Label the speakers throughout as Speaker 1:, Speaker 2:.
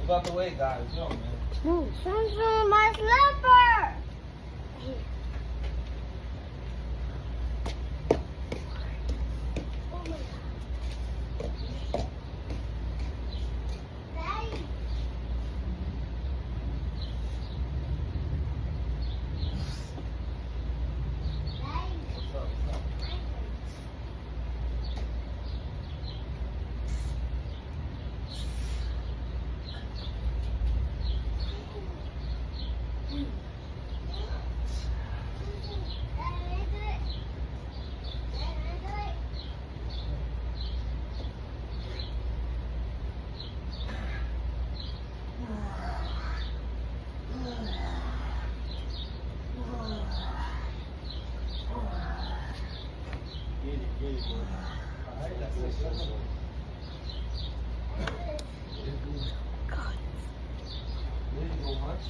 Speaker 1: Move out the way, guys. Yo, man.
Speaker 2: Move. My slipper.
Speaker 1: Get it, boy. Alright, that's it.
Speaker 2: God.
Speaker 1: There you go, Munch.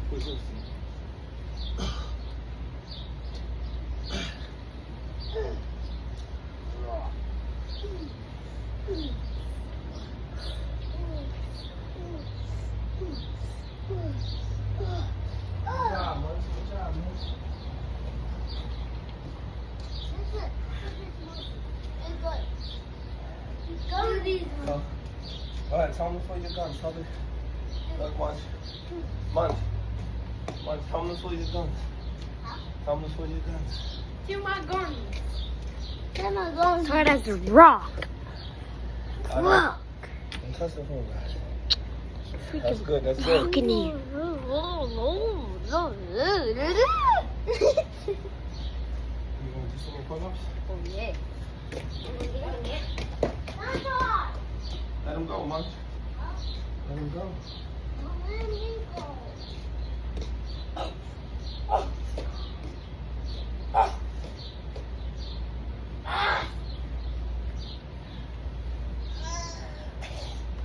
Speaker 1: Push up. Good job, Munch. Good job, Munch. Go. All right, tell them to pull your guns. Tell them. Look, Munch. Munch. Munch, tell them to pull your guns. Tell them to pull your guns.
Speaker 2: To my guns. To my guns. Hard as a rock. Rock.
Speaker 1: Don't touch the phone, guys.
Speaker 2: Freaking
Speaker 1: That's good. That's good.
Speaker 2: rock in here.
Speaker 1: You gonna do some more pull-ups?
Speaker 2: Oh yeah.
Speaker 1: Let him go, Munch. Let him go.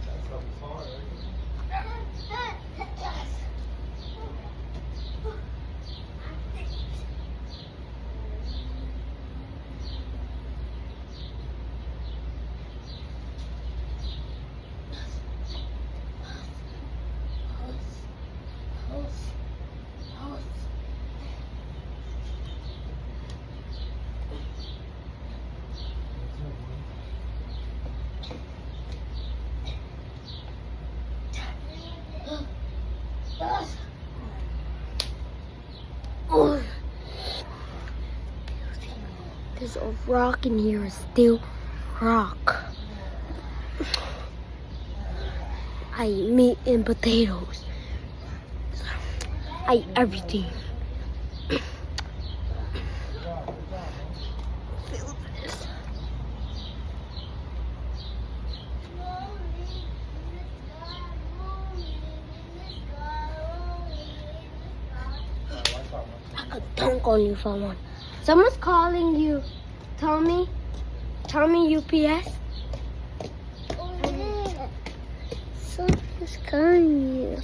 Speaker 1: That's something hard, right?
Speaker 2: Oh. There's a rock in here, still rock. I eat meat and potatoes. I eat everything. Feel this. I could dunk on you if I want. Someone's calling you. Tommy UPS. Someone's calling you.